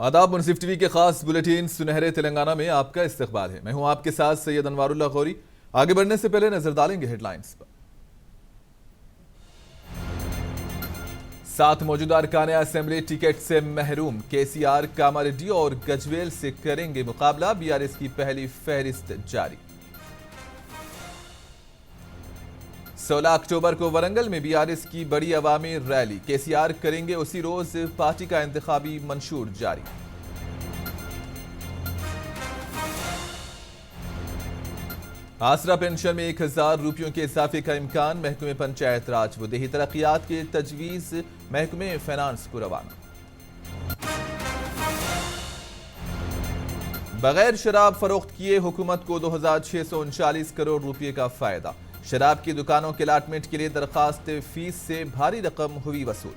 आदाब। मुनसिफ टीवी के खास बुलेटिन सुनहरे तेलंगाना में आपका इस्तकबाल है। मैं हूं आपके साथ सैयद अनवारुल्लाह गौरी। आगे बढ़ने से पहले नजर डालेंगे हेडलाइंस पर। 7 मौजूदा अरकान असेंबली टिकट से महरूम। केसीआर, कामारेड्डी और गजवेल से करेंगे मुकाबला। बीआरएस की पहली फहरिस्त जारी। 16 अक्टूबर को वरंगल में बीआरएस की बड़ी अवामी रैली। केसीआर करेंगे उसी रोज पार्टी का इंतखाबी मंशूर जारी। आसरा पेंशन में 1000 रुपयों के इजाफे का इम्कान। महकमे पंचायत राज व देही तरक्यात के तजवीज महकमे फाइनेंस को रवाना। बगैर शराब फरोख्त किए हुकूमत को 2639 करोड़ रुपए का फायदा। शराब की दुकानों के अलाटमेंट के लिए दरखास्त फीस से भारी रकम हुई वसूल।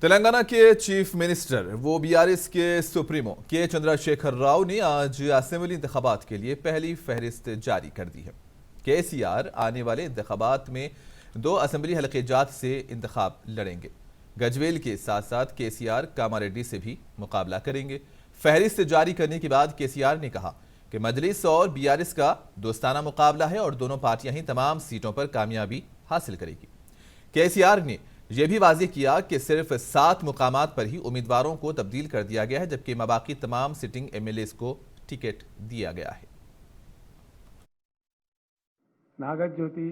तेलंगाना के चीफ मिनिस्टर वो बीआरएस के सुप्रीमो के चंद्रशेखर राव ने आज असेंबली इंतखाबात के लिए पहली फहरिस्त जारी कर दी है। केसीआर आने वाले इंतखाबात में 2 असेंबली हलके जात से इंतखाब लड़ेंगे। गजवेल के साथ साथ केसीआर कामारेड्डी से भी मुकाबला करेंगे। फहरिस्त जारी करने के बाद केसीआर ने कहा कि मजलिस और बीआरएस का दोस्ताना मुकाबला है और दोनों पार्टियां ही तमाम सीटों पर कामयाबी हासिल करेगी। केसीआर ने यह भी वाज़ेह किया कि सिर्फ 7 मुकामात पर ही उम्मीदवारों को तब्दील कर दिया गया है, जबकि मबाकी तमाम सिटिंग एमएलएस को टिकट दिया गया है। నాగజ్యోతి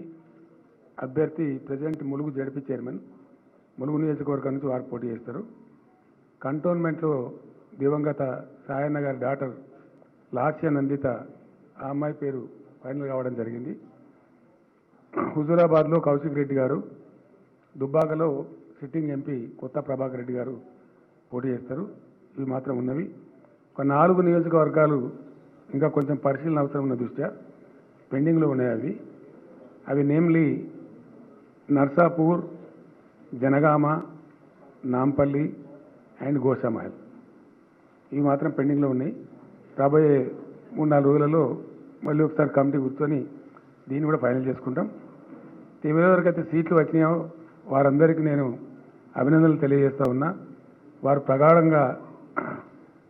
అభ్యర్థి president Mulugu ZP chairman Mulugu నియోజకవర్గం నుంచి వారు పోటీ చేస్తారు. కంటోన్మెంట్లో దివంగత సాయన్న గారి డాటర్ లాస్య నందిత ఆ అమ్మాయి పేరు ఫైనల్ కావడం జరిగింది. హుజూరాబాద్లో కౌశిక్ రెడ్డి గారు, దుబ్బాకలో సిట్టింగ్ ఎంపీ కొత్త ప్రభాకర్ రెడ్డి గారు పోటీ చేస్తారు. ఇవి మాత్రం ఉన్నవి. ఒక 4 నియోజకవర్గాలు ఇంకా కొంచెం పరిశీలన అవసరం ఉన్న దృష్ట్యా పెండింగ్లో ఉన్నాయి. అవి నేమ్లీ నర్సాపూర్, జనగామ, నాంపల్లి అండ్ గోషామహల్. ఇవి మాత్రం పెండింగ్లో ఉన్నాయి. రాబోయే 3-4 రోజులలో మళ్ళీ ఒకసారి కమిటీ కూర్చొని దీన్ని కూడా ఫైనల్ చేసుకుంటాం. ఎవరెవరికైతే సీట్లు వచ్చినాయో వారందరికీ నేను అభినందనలు తెలియజేస్తూ ఉన్నా. వారు ప్రగాఢంగా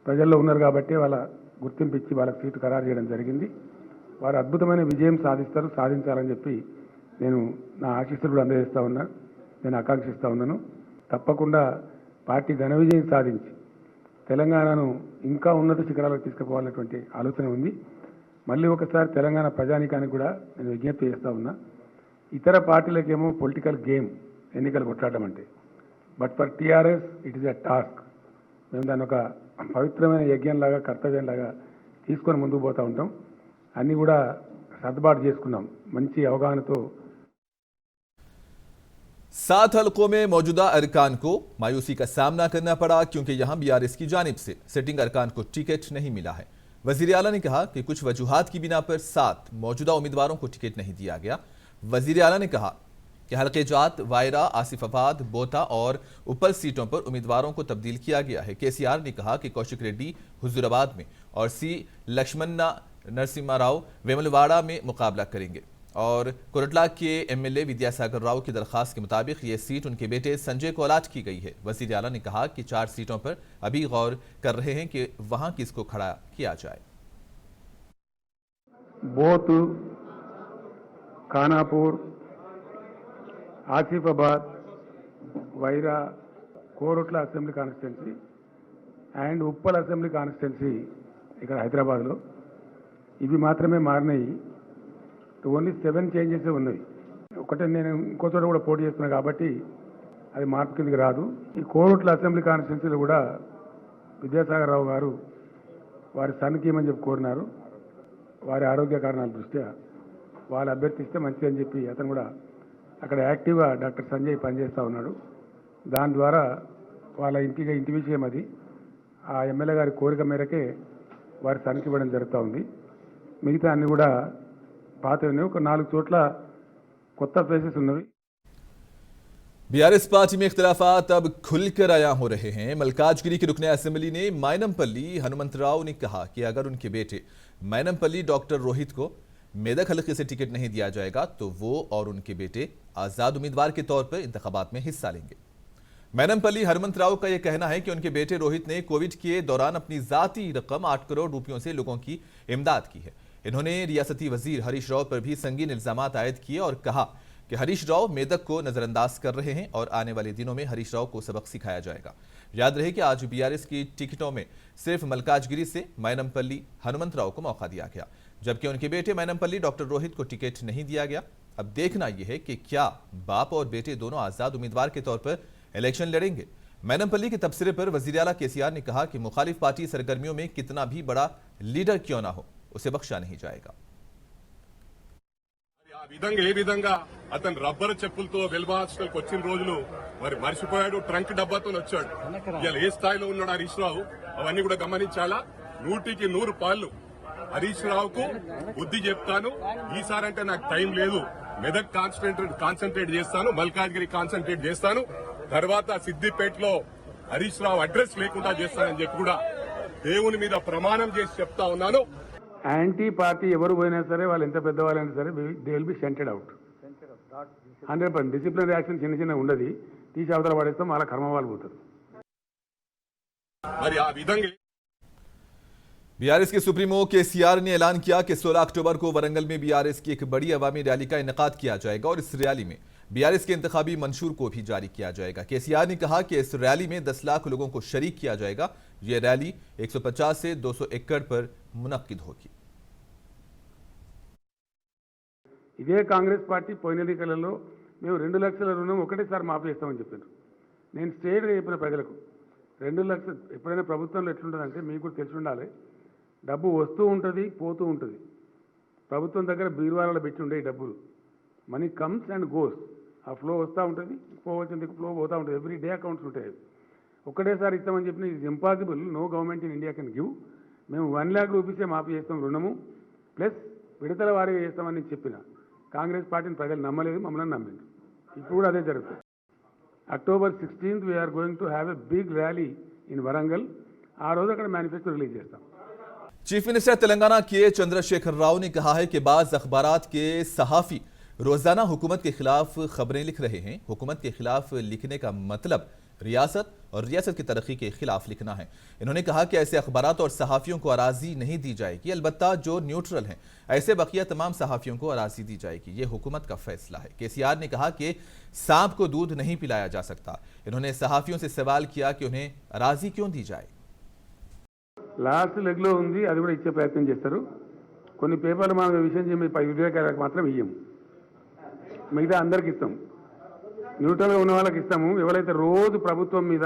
ప్రజల్లో ఉన్నారు కాబట్టి వాళ్ళ గుర్తింపు ఇచ్చి వాళ్ళకి సీటు ఖరారు చేయడం జరిగింది. వారు అద్భుతమైన విజయం సాధించాలని చెప్పి నేను నా ఆశీస్సులు కూడా అందజేస్తూ ఉన్నా. నేను ఆకాంక్షిస్తూ ఉన్నాను. తప్పకుండా పార్టీ ఘన విజయం సాధించి తెలంగాణను ఇంకా ఉన్నత శిఖరాలకు తీసుకుపోవాలనేటువంటి ఆలోచన ఉంది. మళ్ళీ ఒకసారి తెలంగాణ ప్రజానీకానికి కూడా నేను విజ్ఞప్తి చేస్తూ ఉన్నా. ఇతర పార్టీలకేమో పొలిటికల్ గేమ్ ఎన్నికలు కొట్లాడడం అంటే, but for TRS it is a task. మేము దాన్ని ఒక పవిత్రమైన యజ్ఞంలాగా కర్తవ్యంలాగా తీసుకొని ముందుకు పోతూ ఉంటాం. అన్నీ కూడా సర్దుబాటు చేసుకున్నాం మంచి అవగాహనతో. 7 हलकों में मौजूदा अरकान को मायूसी का सामना करना पड़ा क्योंकि यहां बीआरएस की जानिब से सिटिंग अरकान को टिकट नहीं मिला है। वजीर आला ने कहा कि कुछ वजूहात की बिना पर 7 मौजूदा उम्मीदवारों को टिकट नहीं दिया गया। वजीर आला ने कहा कि हल्के जात, वायरा, आसिफाबाद, बोता और उपल सीटों पर उम्मीदवारों को तब्दील किया गया है। केसीआर ने कहा कि कौशिक रेड्डी हुजूराबाद में और सी लक्ष्मणा नरसिम्हा राव वेमुलवाड़ा में मुकाबला करेंगे और कोरटला के एमएलए विद्यासागर राव की दरखास्त के मुताबिक ये सीट उनके बेटे संजय को अलाट की गई है। वजीर आला ने कहा कि 4 सीटों पर अभी गौर कर रहे हैं कि वहां किसको खड़ा किया जाए। बोत, Khanapur, Asifabad, Wyra, Korutla assembly constituency and Uppal assembly constituency ఇక్కడ హైదరాబాద్లో ఇవి మాత్రమే మారినాయి. ఓన్లీ 7 చేంజెస్ ఉన్నాయి. ఒకటే నేను ఇంకో చోట కూడా పోటీ చేస్తున్నాను కాబట్టి అది మార్పు కిందకి రాదు. ఈ కోరుట్ల అసెంబ్లీ కాన్స్టిట్యున్సీలో కూడా విద్యాసాగర్ రావు గారు వారి సన్కి ఏమని చెప్పి కోరినారు. వారి ఆరోగ్య కారణాల దృష్ట్యా వాళ్ళు అభ్యర్థిస్తే మంచిదని చెప్పి అతను కూడా అక్కడ యాక్టివ్గా డాక్టర్ సంజయ్ పనిచేస్తూ ఉన్నాడు. దాని ద్వారా వాళ్ళ ఇంటి విషయం అది. ఆ ఎమ్మెల్యే గారి కోరిక మేరకే వారి సన్కి ఇవ్వడం జరుగుతూ ఉంది. మిగతా అన్ని కూడా పాతవి. ఒక 4 చోట్ల కొత్త ఫేసెస్ ఉన్నవి. बीआरएस पार्टी में इख्तिलाफात अब खुलकर आया हो रहे हैं। मल्काजगिरी के रुकन असेंबली ने मायनमपल्ली हनुमंतराव ने कहा कि अगर उनके बेटे मायनमपल्ली डॉक्टर रोहित को मेदक हलके से टिकट नहीं दिया जाएगा तो वो और उनके बेटे आजाद उम्मीदवार के तौर पर इंतखाबात में हिस्सा लेंगे। मैनमपल्ली हनुमंत राव का यह कहना है कि उनके बेटे रोहित ने कोविड के दौरान अपनी जाती रकम 8 करोड़ रुपयों से लोगों की इमदाद की है। इन्होंने रियासती वजीर हरीश राव पर भी संगीन इल्जामात आयद किए और कहा कि हरीश राव मेदक को नजरअंदाज कर रहे हैं और आने वाले दिनों में हरीश राव को सबक सिखाया जाएगा। याद रहे कि आज बीआरएस की टिकटों में सिर्फ मलकाजगिरी से मैनमपल्ली हनुमंत राव को मौका दिया गया, जबकि उनके बेटे मैनमपल्ली डॉक्टर रोहित को टिकट नहीं दिया गया। अब देखना यह है कि क्या बाप और बेटे दोनों आजाद उम्मीदवार के तौर पर इलेक्शन लड़ेंगे। मैनमपल्ली के तबसरे पर वजीर आला केसीआर ने कहा कि मुखालिफ पार्टी सरगर्मियों में कितना भी बड़ा लीडर क्यों ना हो, उसे बख्शा नहीं जाएगा। ఏ విధంగా అతను రబ్బర్ చెప్పులతో వెల్బా హాస్టల్కి వచ్చిన రోజులు మరి మర్చిపోయాడు, ట్రంక్ డబ్బాతో వచ్చాడు. ఇవాళ ఏ స్థాయిలో ఉన్నాడు హరీష్ రావు అవన్నీ కూడా గమనించాలా. 100కి 100 పాళ్ళు హరీష్ రావుకు బుద్ధి చెప్తాను. ఈసారంటే నాకు టైం లేదు. మెదక్ కాన్సన్ట్రేట్ చేస్తాను, మల్కాజ్గిరి కాన్సన్ట్రేట్ చేస్తాను. తర్వాత సిద్దిపేటలో హరీష్ రావు అడ్రస్ లేకుండా చేస్తానని చెప్పి కూడా దేవుని మీద ప్రమాణం చేసి చెప్తా ఉన్నాను. యాంటీ పార్టీ ఎవరు పోయినా సరే, వాళ్ళు ఎంత పెద్దవాళ్ళైనా సరే, they will be scented out 100%. Disciplinary action చిన్న చిన్న ఉండదు, తీసి అవతల పడేస్తాం, వాళ్ళ కర్మ వాళ్ళు పోతారు. మరి ఆ విధంగా बीआरएस के सुप्रीमो केसीआर ने ऐलान किया कि 16 अक्टूबर को वरंगल में बीआरएस की एक बड़ी अवामी रैली का इनेकाद किया जाएगा और इस रैली में बीआरएस के इंतखाबी मंशूर को भी जारी किया जाएगा। केसीआर ने कहा कि इस रैली में 10 लाख लोगों को शरीक किया जाएगा। यह रैली 150 से 200 एकड़ पर मुनक्किद होगी। ఇదే కాంగ్రెస్ పార్టీ పోయిన ఎన్నికలలో మేము 2 లక్షల రుణం ఒకటేసారి మాఫీ చేస్తామని చెప్పారు. నేను స్ట్రేట్గా చెప్పిన ప్రజలకు 2 లక్షలు ఎప్పుడైనా ప్రభుత్వంలో ఎట్లుంటుందంటే మీకు కూడా తెలిసి ఉండాలి, డబ్బు వస్తూ ఉంటుంది పోతూ ఉంటుంది. ప్రభుత్వం దగ్గర బీరువాలలో పెట్టి ఉండే డబ్బులు, మనీ కమ్స్ అండ్ గోస్, ఆ ఫ్లో వస్తూ ఉంటుంది, పోవచ్చేందుకు ఫ్లో పోతూ ఉంటుంది. ఎవ్రీ డే అకౌంట్స్ ఉంటాయి. ఒకటేసారి ఇస్తామని చెప్పిన ఇది impossible. No government in India can give. మేము 1 లాక్ రూపీసే మాఫీ చేస్తాం రుణము, ప్లస్ విడతల వారీగా చేస్తామని చెప్పిన కాంగ్రెస్ పార్టీని ప్రజలు నమ్మలేదు, మమ్మల్ని నమ్మింది. ఇప్పుడు కూడా అదే జరుగుతుంది. October 16th we are going to have a big rally in Warangal. ఆ రోజు అక్కడ మేనిఫెస్టో రిలీజ్ చేస్తాం. चीफ मिनिस्टर तेलंगाना के चंद्रशेखर राव ने कहा है कि बाज़ अखबारात के सहाफ़ी रोजाना हुकूमत के खिलाफ खबरें लिख रहे हैं। हुकूमत के खिलाफ लिखने का मतलब रियासत और रियासत की तरक्की के खिलाफ लिखना है। इन्होंने कहा कि ऐसे अखबारात और सहाफ़ियों को अराजी नहीं दी जाएगी, अलबत्ता जो न्यूट्रल हैं ऐसे बकिया तमाम सहाफ़ियों को अराजी दी जाएगी। ये हुकूमत का फैसला है। केसीआर ने कहा कि सांप को दूध नहीं पिलाया जा सकता। इन्होंने सहाफ़ियों से सवाल किया कि उन्हें अराजी क्यों दी जाए। లాస్ట్ లెగ్లో ఉంది, అది కూడా ఇచ్చే ప్రయత్నం చేస్తారు. కొన్ని పేపర్లు మనం విషయం విలేకరులకు మాత్రం ఇయ్యం, మిగతా అందరికి ఇస్తాం. న్యూట్రల్గా ఉన్న వాళ్ళకి ఇస్తాము. ఎవరైతే రోజు ప్రభుత్వం మీద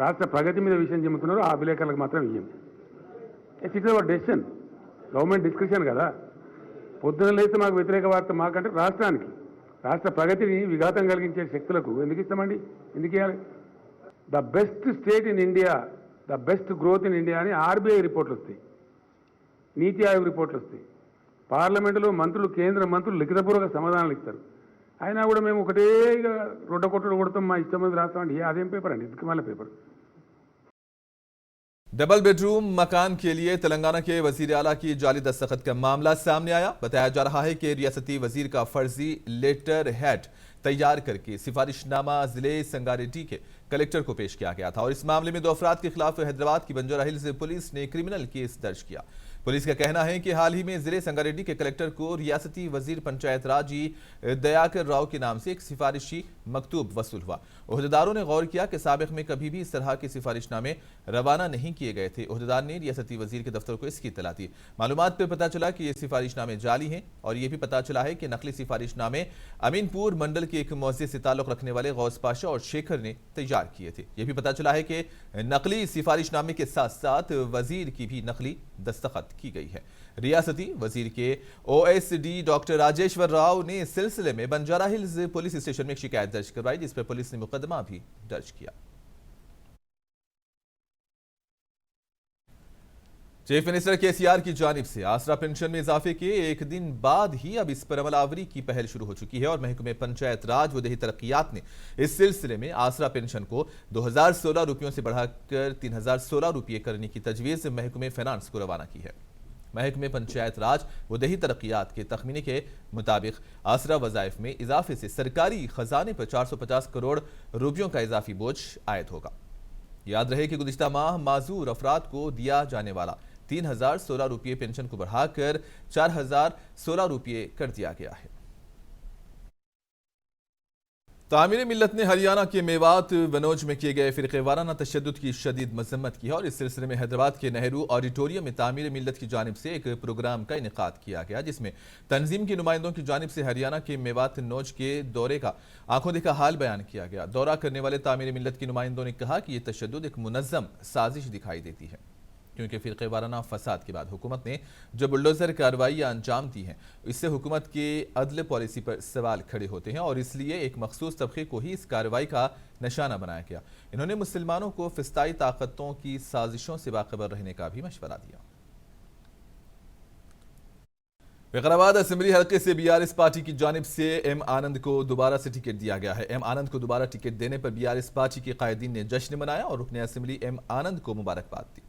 రాష్ట్ర ప్రగతి మీద విషయం చెబుతున్నారో ఆ విలేకరులకు మాత్రం ఇయ్యం. It's our decision, government discussion కదా. పొద్దున లేస్తే మాకు వ్యతిరేక వార్త మాకంటే రాష్ట్రానికి, రాష్ట్ర ప్రగతిని విఘాతం కలిగించే శక్తులకు ఎందుకు ఇస్తామండి, ఎందుకు ఇవ్వాలి? The best state in India, the best growth in India అని ఆర్బీఐ రిపోర్ట్లు వస్తాయి, నీతి ఆయోగ్ రిపోర్ట్లు వస్తాయి. పార్లమెంటులో మంత్రులు, కేంద్ర మంత్రులు లిఖితపూర్వక సమాధానాలు ఇస్తారు. అయినా కూడా మేము ఒకటే రొడ్డ కొట్టడం కొడతాం, మా ఇష్టం మీద రాస్తామండి. అదేం పేపర్ అండి, ఇది మళ్ళీ పేపర్. डबल बेडरूम मकान के लिए तेलंगाना के वजीर आला की जाली दस्तखत का मामला सामने आया। बताया जा रहा है कि रियासती वजीर का फर्जी लेटर हेड तैयार करके सिफारिशनामा जिले संगारेड्डी के कलेक्टर को पेश किया गया था और इस मामले में 2 अफराद के खिलाफ हैदराबाद की बंजारा हिल्स पुलिस ने क्रिमिनल केस दर्ज किया। पुलिस का कहना है कि हाल ही में जिले संगारेड्डी के कलेक्टर को रियासती वजीर पंचायत राज दयाकर राव के नाम से एक सिफारिशी मकतूब वसूल हुआ। ओहदेदारों ने गौर किया कि साबिक में कभी भी इस तरह के सिफारिशनामे रवाना नहीं किए गए थे। ओहदेदार ने रियासती वजीर के दफ्तर को इसकी इत्तला दी। मालूमात पर पता चला कि ये सिफारिशनामे जाली हैं और ये भी पता चला है कि नकली सिफारिशनामे अमीनपुर मंडल के एक मौजे से ताल्लुक रखने वाले गौस पाशा और शेखर ने तैयार किए थे। यह भी पता चला है कि नकली सिफारिशनामे के साथ साथ वजीर की भी नकली दस्तखत की गई है। रियासती वजीर के ओएसडी डॉक्टर राजेश्वर राव ने इस सिलसिले में बंजारा हिल्स पुलिस स्टेशन में एक शिकायत दर्ज करवाई, जिस पर पुलिस ने मुकदमा भी दर्ज किया। चीफ मिनिस्टर केसीआर की जानिब से आसरा पेंशन में इजाफे के एक दिन बाद ही अब इस पर अमलावरी की पहल शुरू हो चुकी है और महकमे पंचायत राज व देही तरक्कियात ने इस सिलसिले में आसरा पेंशन को 2016 रुपयों से बढ़ाकर 3016 रुपये करने की तजवीज़ महकमे फाइनेंस को रवाना की है। महकमे पंचायत राज व दही तरक्यात के तखमीने के मुताबिक आसरा वज़ाइफ में इजाफे से सरकारी खजाने पर 450 करोड़ रुपयों का इजाफी बोझ आयद होगा। याद रहे कि गुज़िश्ता माह माजूर अफराद को दिया जाने वाला 3016 रुपये पेंशन को बढ़ाकर 4016 रुपये कर दिया गया है। तामीर मिल्लत ने हरियाणा के मेवात वनोज में किए गए फिरके वाराना तशद्दुद की शदीद मजम्मत की है और इस सिलसिले में हैदराबाद के नेहरू ऑडिटोरियम में तामीर मिल्लत की जानिब से एक प्रोग्राम का इनेकाद किया गया, जिसमें तंजीम के नुमाइंदों की जानिब से हरियाणा के मेवात नोज के दौरे का आंखों देखा हाल बयान किया गया। दौरा करने वाले तामीर मिल्लत के नुमाइंदों ने कहा कि यह तशद्दुद एक मुनज़्ज़म साजिश दिखाई देती है, क्योंकि फिरके वाराना फसाद के बाद हुकूमत ने जो बुलडोजर कार्रवाइयाँ अंजाम दी हैं, इससे हुकूमत की अदल पॉलिसी पर सवाल खड़े होते हैं और इसलिए एक मखसूस तबके को ही इस कार्रवाई का निशाना बनाया गया। इन्होंने मुसलमानों को फिस्ताई ताकतों की साजिशों से बाखबर रहने का भी मशवरा दिया। फैसलाबाद असेंबली हल्के से बीआरएस पार्टी की जानिब से एम आनंद को दोबारा से टिकट दिया गया है। एम आनंद को दोबारा टिकट देने पर बीआरएस पार्टी के कायदीन ने जश्न मनाया और रुकने असेंबली एम आनंद को मुबारकबाद दी।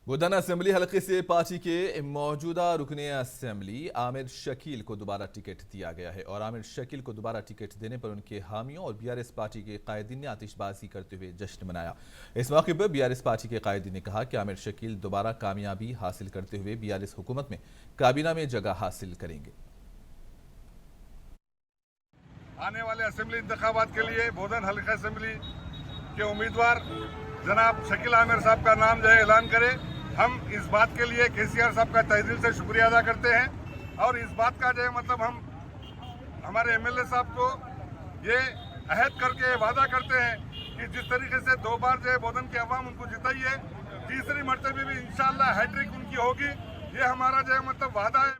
बुधाना असेंबली हलके से पार्टी के मौजूदा रुकने असेंबली आमिर शकील को दोबारा टिकट दिया गया है और आमिर शकील को दोबारा टिकट देने पर उनके हामियों और बीआरएस पार्टी के कायदीन ने आतिशबाजी करते हुए जश्न मनाया। इस मौके पर बीआरएस पार्टी के कायदीन ने कहा कि आमिर शकील दोबारा कामयाबी हासिल करते हुए बीआरएस हुकूमत में काबीना में जगह हासिल करेंगे। आने वाले असेंबली इंतखाबात के लिए बोधन हल्का असेंबली के उम्मीदवार जनाब शकील आमिर साहब का नाम जो है ऐलान करें। हम इस बात के लिए केसीआर साहब का तहे दिल से शुक्रिया अदा करते हैं और इस बात का जो है मतलब हम हमारे एमएलए साहब को ये अहद करके वादा करते हैं कि जिस तरीके से 2 बार जो है बोधन की अवाम उनको जिताई है, तीसरी मरतबे भी इंशाअल्लाह हैट्रिक उनकी होगी, ये हमारा जो है मतलब वादा है।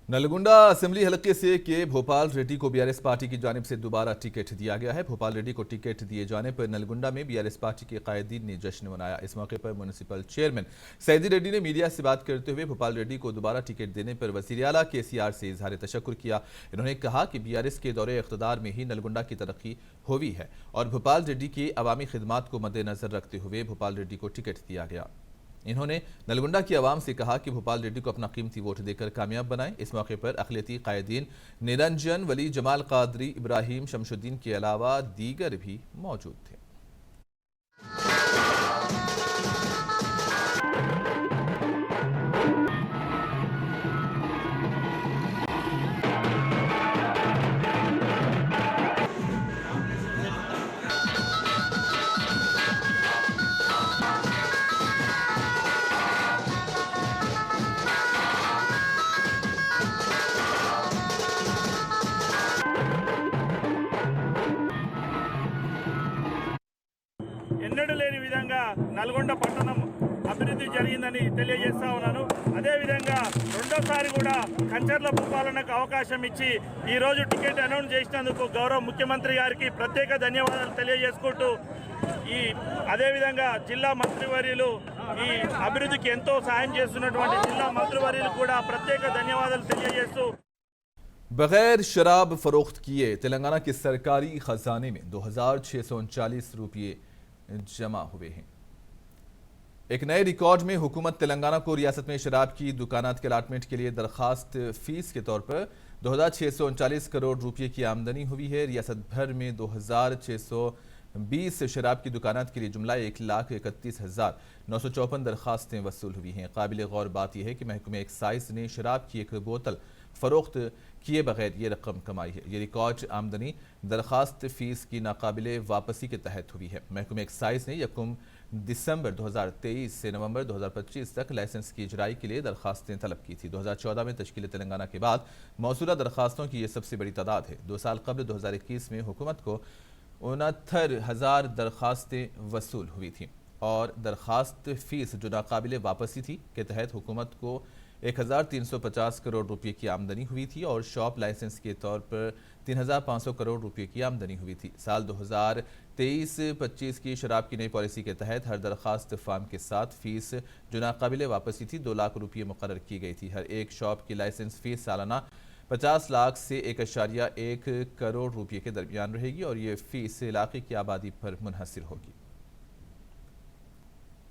नलगुंडा असेंबली हलके से के भोपाल रेड्डी को बीआरएस पार्टी की जानिब से दोबारा टिकट दिया गया है। भोपाल रेड्डी को टिकट दिए जाने पर नलगुंडा में बीआरएस पार्टी के कायदीन ने जश्न मनाया। इस मौके पर म्युनिसिपल चेयरमैन सैदी रेड्डी ने मीडिया से बात करते हुए भोपाल रेड्डी को दोबारा टिकट देने पर वज़ीर आला केसीआर से इजहार तशक्कुर किया। इन्होंने कहा कि बीआरएस के दौरे इख्तिदार में ही नलगुंडा की तरक्की हुई है और भोपाल रेड्डी की अवामी खिदमात को मद्देनजर रखते हुए भोपाल रेड्डी को टिकट दिया गया। इन्होंने नलगुंडा की आवाम से कहा कि भोपाल रेड्डी को अपना कीमती वोट देकर कामयाब बनाएं। इस मौके पर अक़लियती कायदीन निरंजन वली, जमाल कादरी, इब्राहिम शमशुद्दीन के अलावा दीगर भी मौजूद थे। ఎన్నడూ లేని విధంగా నల్గొండ పట్టణం అభివృద్ధి జరిగిందని తెలియజేస్తా ఉన్నాను. అదేవిధంగా రెండోసారి కూడా కంచర్ల భూపాలనకు అవకాశం ఇచ్చి ఈరోజు టికెట్ అనౌన్స్ చేసినందుకు గౌరవ ముఖ్యమంత్రి గారికి ప్రత్యేక ధన్యవాదాలు తెలియజేసుకుంటూ అదేవిధంగా జిల్లా మంత్రివర్యులు ఈ అభివృద్ధికి ఎంతో సాయం చేస్తున్నటువంటి జిల్లా మంత్రివర్యులు కూడా ప్రత్యేక ధన్యవాదాలు తెలియజేస్తూ बगैर शराब फरोख्त किए तेलंगाना के सरकारी खजाने में 2639 रुपये जमा हुए हैं। एक नए रिकॉर्ड में हुकूमत तेलंगाना को रियासत में शराब की दुकानात के अलाटमेंट के लिए दरखास्त फीस के तौर पर 2639 करोड़ रुपये की आमदनी हुई है। रियासत भर में 2620 शराब की दुकानात के लिए जुमला 1,31,954 दरखास्तें वसूल हुई हैं। काबिल गौर बात यह है कि महकमे एक्साइज ने शराब की एक बोतल फरोख्त किए बगैर ये रकम कमाई है। ये रिकॉर्ड आमदनी दरखास्त फीस की नाकाबिले वापसी के तहत हुई है। महकमे एक्साइज ने 1 दिसंबर 2023 से नवंबर 2025 तक लाइसेंस की इजराई के लिए दरखास्तें तलब की थी। 2014 में तश्कील तेलंगाना के बाद मौसूला दरखास्तों की यह सबसे बड़ी तादाद है। 2 साल कबल 2021 में हुकूमत को 69,000 दरखास्तें वसूल हुई थी और दरखास्त फीस जो नाकाबिले वापसी थी के तहत हुकूमत को 1,350 करोड़ रुपये की आमदनी हुई थी और शॉप लाइसेंस के तौर पर 3,500 करोड़ रुपए की आमदनी हुई थी। साल 2023-25 की शराब की नई पॉलिसी के तहत हर दरखास्त फार्म के साथ फीस जो नाकाबिले वापसी थी 2 लाख रुपये मुकर्रर की गई थी। हर एक शॉप की लाइसेंस फीस सालाना 50 लाख से 1.1 करोड़ रुपये के दरमियान रहेगी और ये फीस इलाके की आबादी पर मुनहसर होगी।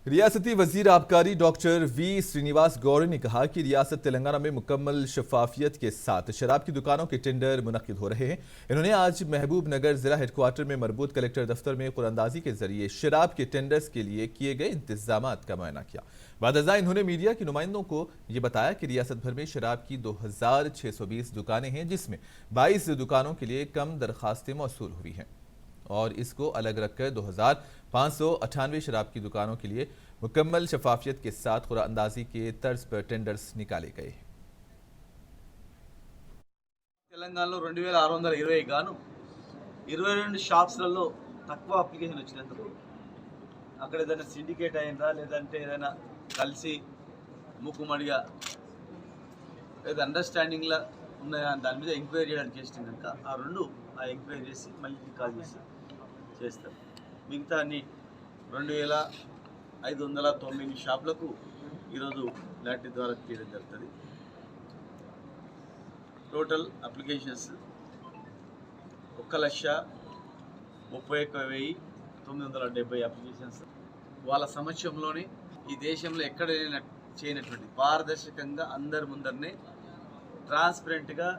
रियासती वजीर आबकारी डॉक्टर वी श्रीनिवास गौड़ ने कहा कि रियासत तेलंगाना में मुकम्मल शफाफियत के साथ शराब की दुकानों के टेंडर मुनक्किद हो रहे हैं। इन्होंने आज महबूब नगर जिला हेडक्वार्टर में मरबूत कलेक्टर दफ्तर में कुरानंदाजी के जरिए शराब के टेंडर्स के लिए किए गए इंतजाम का मुआयना किया। बादजा इन्होंने मीडिया के नुमाइंदों को ये बताया कि रियासत भर में शराब की 2620 दुकानें हैं, जिसमें 22 दुकानों के लिए कम दरखास्तें मौसूल हुई हैं और इसको अलग रखकर 2598 शराब की दुकानों के लिए मुकम्मल शफाफियत के साथ कुरानंदाजी के तर्ज पर टेंडर्स निकाले गए। తెలంగాణలో 2620 గాను 22 షాప్స్లలో తక్కువ అప్లికేషన్ వచ్చినందుకు అక్కడ ఏదైనా సిండికేట్ అయిందా లేదంటే ఏదైనా కలిసి ముక్కుమడిగా లేదా అండర్స్టాండింగ్లా ఉన్నాయా దాని మీద ఎంక్వైరీ చేయడానికి చేసిన కనుక ఆ ఎంక్వైరీ చేసి మళ్ళీ కాల్ చేసి చేస్తారు. మిగతా అన్ని 2509 షాపులకు ఈరోజు లాటరీ ద్వారా తీయడం జరుగుతుంది. టోటల్ అప్లికేషన్స్ 1,31,970 అప్లికేషన్స్ వాళ్ళ సమక్షంలోనే ఈ దేశంలో ఎక్కడైనా చేయనటువంటి పారదర్శకంగా అందరి ముందరనే ట్రాన్స్పరెంట్గా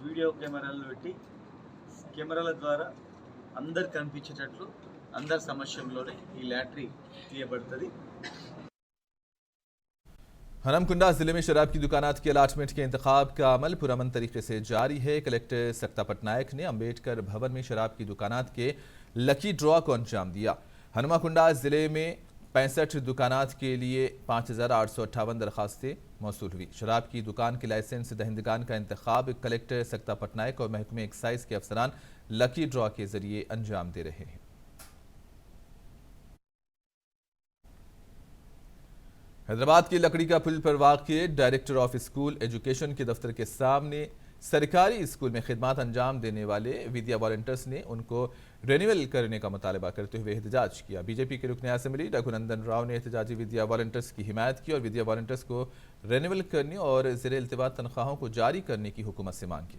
వీడియో కెమెరాలు పెట్టి కెమెరాల ద్వారా అందరు కనిపించేటట్లు अंदर समक्षंलोने ఈ లాటరీ తీయబడుతుంది. हनमकुंडा जिले में शराब की दुकानात के अलाटमेंट के इंतखाब का अमल पुरअमन तरीके से जारी है। कलेक्टर सक्ता पटनायक ने अम्बेडकर भवन में शराब की दुकानात के लकी ड्रॉ को अंजाम दिया। हनुमाकुंडा जिले में 65 दुकानात के लिए 5858 दरखास्तें मौसूल हुई। शराब की दुकान के लाइसेंस दहिंदगान का इंतखाब कलेक्टर सक्ता पटनायक और महकमे एक्साइज के अफसरान लकी ड्रॉ के जरिए अंजाम दे रहे हैं। हैदराबाद के लकड़ी का पुल पर वाक़ डायरेक्टर ऑफ स्कूल एजुकेशन के दफ्तर के सामने सरकारी स्कूल में खिदमत अंजाम देने वाले विद्या वॉलंटियर्स ने उनको रिन्यूअल करने का मुतालबा करते हुए एहतजाज किया। बीजेपी के रुकन असेंबली रघुनंदन राव ने एहतजाजी विद्या वॉलंटियर्स की हिमायत की और विद्या वॉलंटियर्स को रिन्यूअल करने और ज़ेर इल्तिवा तनख्वाहों को जारी करने की हुकूमत से मांग की।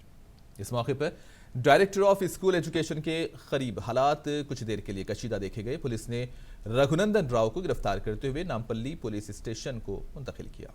इस मौके पर डायरेक्टर ऑफ स्कूल एजुकेशन के करीब हालात कुछ देर के लिए कशीदा देखे गए। पुलिस ने रघुनंदन राव को गिरफ्तार करते हुए नामपल्ली पुलिस स्टेशन को मुंतकिल किया।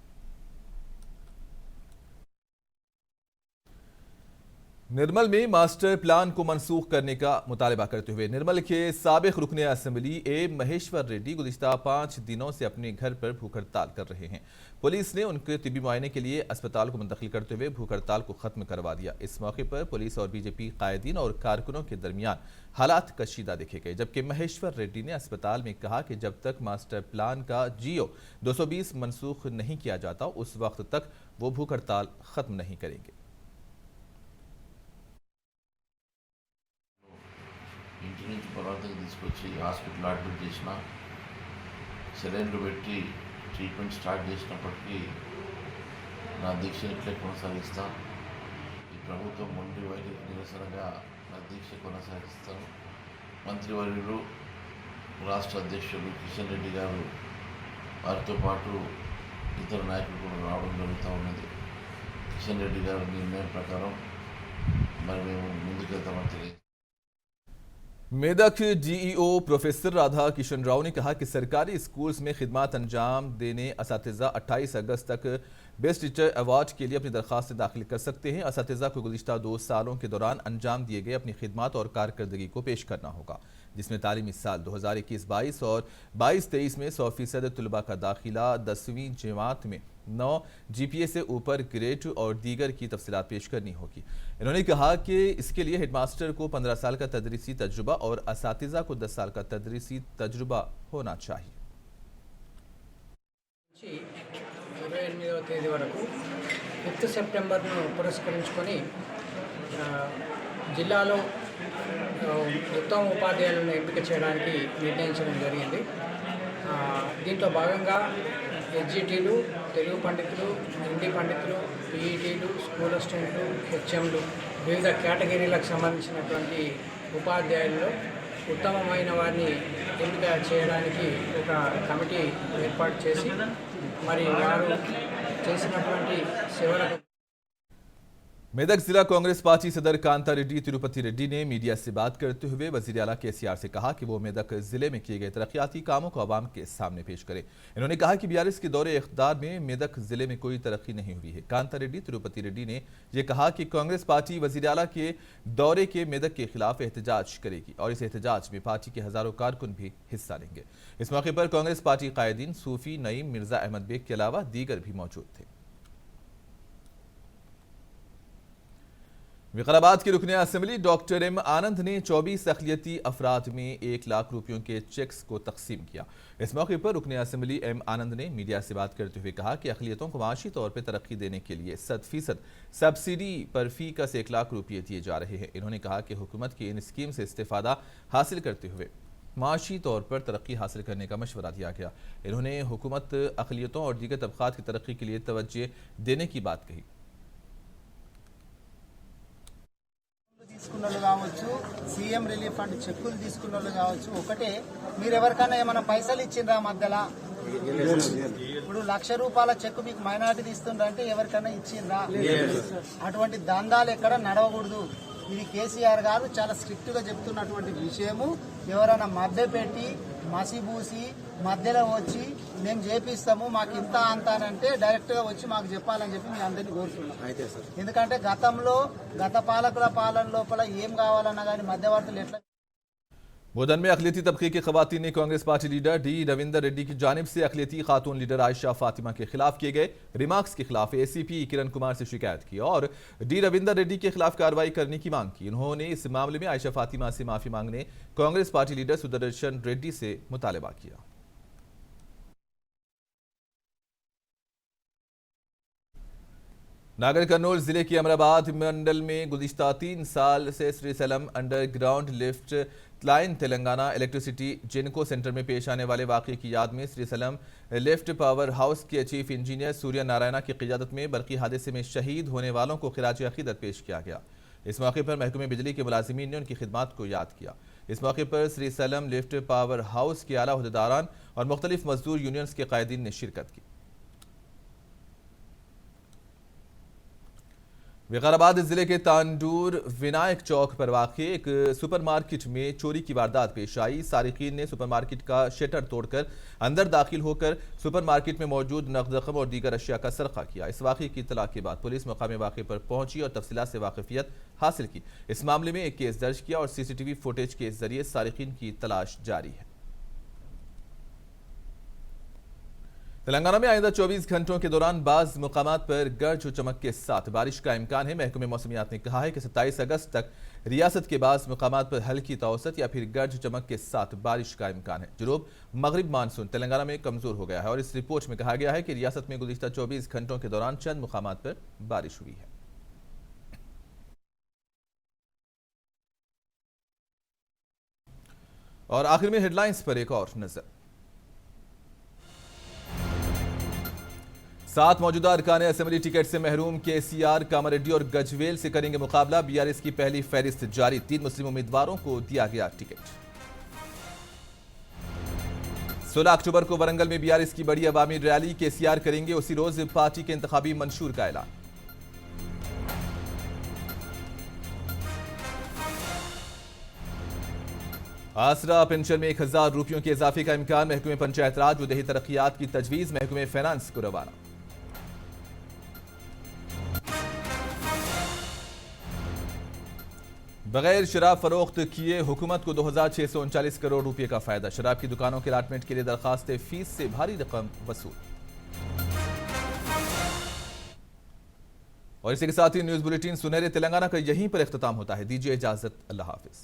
निर्मल में मास्टर प्लान को मनसूख करने का मुतालबा करते हुए निर्मल के साबिक रुकन असेंबली ए महेश्वर रेड्डी गुज़िश्ता 5 दिनों से अपने घर पर भूख हड़ताल कर रहे हैं। पुलिस ने उनके तिबी मुआयने के लिए अस्पताल को मुंतकिल करते हुए भूख हड़ताल को खत्म करवा दिया। इस मौके पर पुलिस और बीजेपी कायदीन और कारकुनों के दरमियान हालात कशीदा देखे गए, जबकि महेश्वर रेड्डी ने अस्पताल में कहा कि जब तक मास्टर प्लान का GO 220 मनसूख नहीं किया जाता उस वक्त तक वो भूख हड़ताल खत्म नहीं करेंगे। ఇంటి నుంచి పొలాలకు తీసుకొచ్చి హాస్పిటల్ అడ్మిట్ చేసిన సెలైన్లు పెట్టి ట్రీట్మెంట్ స్టార్ట్ చేసినప్పటికీ నా దీక్ష ఇట్లే కొనసాగిస్తా. ఈ ప్రభుత్వం మొండి వైఖరికి నిరసనగా నా దీక్ష కొనసాగిస్తాను. మంత్రివర్యులు రాష్ట్ర అధ్యక్షులు కిషన్ రెడ్డి గారు వారితో పాటు ఇతర నాయకులు కూడా రావడం జరుగుతూ ఉన్నది. కిషన్ రెడ్డి గారి నిర్ణయం ప్రకారం మరి మేము ముందుకెళ్తామని తెలియదు. मेदक DEO प्रोफेसर राधा किशन राव ने कहा कि सरकारी स्कूल्स में खिदमत अंजाम देने असातिज़ा 28 अगस्त तक बेस्ट टीचर अवार्ड के लिए अपनी दरख्वास्त दाखिल कर सकते हैं। असातिज़ा को गुज़िश्ता 2 सालों के दौरान अंजाम दिए गए अपनी खिदमत और कारकर्दगी को पेश करना होगा, जिसमें तालीमी साल 2021-22 और 22-23 में 100% तलबा का दाखिला 10वीं जमात में 9 GPA से ऊपर ग्रेड और दीगर की तफसीलात पेश करनी होगी। इन्होंने कहा कि इसके लिए हेडमास्टर को 15 साल का तदरीसी तजुर्बा और असातिज़ा को 10 साल का तदरीसी तजुर्बा होना चाहिए। 28వ తేదీ వరకు 5 సెప్టెంబర్ను పురస్కరించుకొని జిల్లాలో ఉత్తమ ఉపాధ్యాయులను ఎంపిక చేయడానికి నిర్ణయించడం జరిగింది. దీంట్లో భాగంగా ఎస్జిటీలు, తెలుగు పండితులు, హిందీ పండితులు, PETలు, స్కూల్ అసిస్టెంట్లు, HMలు వివిధ కేటగిరీలకు సంబంధించినటువంటి ఉపాధ్యాయుల్లో ఉత్తమమైన వారిని ఎంపిక చేయడానికి ఒక కమిటీ ఏర్పాటు చేసి మరి వారు చేసినటువంటి సేవలకు मेदक जिला कांग्रेस पार्टी सदर कांता रेड्डी तिरुपति रेड्डी ने मीडिया से बात करते हुए वजीर आला केसीआर से कहा कि वो मेदक जिले में किए गए तरक्याती कामों को आवाम के सामने पेश करें। इन्होंने कहा कि बीआरएस के दौरे इख्तियार में मेदक जिले में कोई तरक्की नहीं हुई है। कांता रेड्डी तिरुपति रेड्डी ने यह कहा कि कांग्रेस पार्टी वजीर आला के दौरे के मेदक के खिलाफ एहतजाज करेगी और इस एहतजाज में पार्टी के हजारों कारकुन भी हिस्सा लेंगे। इस मौके पर कांग्रेस पार्टी कायदीन सूफी नईम मिर्जा अहमद बेग के अलावा दीगर भी मौजूद थे। विकाराबाद के रुकने असेंबली डॉक्टर एम आनंद ने 24 अक़लियती अफराद में 1 लाख रुपयों के चेक्स को तकसीम किया। इस मौके पर रुकने असेंबली एम आनंद ने मीडिया से बात करते हुए कहा कि अक़लियतों को माशी तौर पर तरक्की देने के लिए 100% सब्सिडी पर फी कस 1 लाख रुपये दिए जा रहे हैं। इन्होंने कहा कि हुकूमत की इन स्कीम से इस्तेफादा हासिल करते हुए माशी तौर पर तरक्की हासिल करने का मशवरा दिया गया। इन्होंने हुकूमत अक़लियतों और दीगर तबक़ात की तरक्की के लिए तवज्जो देने की बात कही। తీసుకున్నోళ్ళు కావచ్చు, సీఎం రిలీఫ్ ఫండ్ చెక్కులు తీసుకున్నోళ్ళు కావచ్చు, ఒకటే మీరు ఎవరికైనా ఏమైనా పైసలు ఇచ్చిండ్రా మధ్యలో? ఇప్పుడు 1,00,000 రూపాయల చెక్కు మీకు మైనార్టీ తీస్తుండ్రంటే ఎవరికైనా ఇచ్చిండ్రా? అటువంటి దందాలు ఎక్కడ నడవకూడదు. ఇది కేసీఆర్ గారు చాలా స్ట్రిక్ట్ గా చెప్తున్నటువంటి విషయము. ఎవరైనా మధ్య పెట్టి మసిబూసి మధ్యలో వచ్చి మేము చేపిస్తాము మాకు ఇంత అంత అంటే డైరెక్ట్ గా వచ్చి మాకు చెప్పాలని చెప్పి మీ అందరినీ కోరుతున్నాం. ఎందుకంటే గత పాలకుల పాలన లోపల ఏం కావాలన్నా కానీ మధ్యవర్తులు ఎట్లా बोधन में अक़लियती तबके की खवातीन ने Congress party leader D Ravinder Reddy की जानिब से अक़लियती खातून लीडर आयशा फातिमा के खिलाफ किए गए रिमार्क्स के खिलाफ एसीपी किरण कुमार से शिकायत की और डी रविंदर रेड्डी के खिलाफ कार्रवाई करने की मांग की। उन्होंने इस मामले में आयशा फातिमा से माफी मांगने कांग्रेस पार्टी लीडर सुदर्शन रेड्डी से मुतालबा किया। नागर कर्नूल जिले के अमराबाद मंडल में गुज़िश्ता 3 साल से Srisailam underground lift line Telangana electricity जिनको सेंटर में पेश आने वाले वाक़े की याद में श्रीसलम लिफ्ट पावर हाउस के चीफ इंजीनियर सूर्य नारायणा की क़ियादत में बरक़ी हादसे में शहीद होने वालों को खिराज अक़ीदत पेश किया गया। इस मौके पर महकमे बिजली के मुलाजिमीन ने उनकी खिदमात को याद किया। इस मौके पर श्रीसलम लिफ्ट पावर हाउस के आला अहदेदारान और मुख्तलिफ मजदूर यूनियंस के कायदीन ने शिरकत की। विकाराबाद जिले के तांडूर विनायक चौक पर वाक़े एक सुपरमार्केट में चोरी की वारदात पेश आई। सारिकीन ने सुपरमार्केट का शटर तोड़कर अंदर दाखिल होकर सुपरमार्केट में मौजूद नकद रकम और दीगर अशिया का सरका किया। इस वाक़े की इत्तला के बाद पुलिस मकामी वाक़े पर पहुंची और तफसीलात से वाकिफियत हासिल की। इस मामले में एक केस दर्ज किया और CCTV फुटेज के जरिए सारिकीन की तलाश जारी है। तेलंगाना में आइंदा 24 घंटों के दौरान बाज़ मुकामात पर गरज और चमक के साथ बारिश का इम्कान है। महकमे मौसमियात ने कहा है कि 27 अगस्त तक रियासत के बाज़ मुकामात पर हल्की तवसत या फिर गरज चमक के साथ बारिश का इम्कान है। जुनूब मगरिब मानसून तेलंगाना में कमज़ोर हो गया है और इस रिपोर्ट में कहा गया है कि रियासत में गुज़िश्ता 24 घंटों के दौरान चंद मुकामात पर बारिश हुई है। और आखिर में हेडलाइंस पर एक और नजर। 7 मौजूदा अरकान असेंबली टिकट से महरूम केसीआर, कामारेड्डी और गजवेल से करेंगे मुकाबला। बीआरएस की पहली फहरिस्त जारी, 3 मुस्लिम उम्मीदवारों को दिया गया टिकट। 16 अक्टूबर को वरंगल में बीआरएस की बड़ी अवामी रैली, केसीआर करेंगे उसी रोज पार्टी के इंतखाबी मंशूर का ऐलान। आसरा पेंशन में 1000 रुपयों के इजाफे का इम्कान, महकमे पंचायत राज व देही तरक्कियात की तजवीज, महकमे फाइनेंस को रवाना। बगैर शराब फरोख्त किए हुकूमत को 2639 करोड़ रुपए का फायदा, शराब की दुकानों के अलाटमेंट के लिए दरखास्त फीस से भारी रकम वसूल। और इसी के साथ ही न्यूज बुलेटिन सुनहरे तेलंगाना का यहीं पर इख्तिताम होता है। दीजिए इजाजत, अल्लाह हाफिज।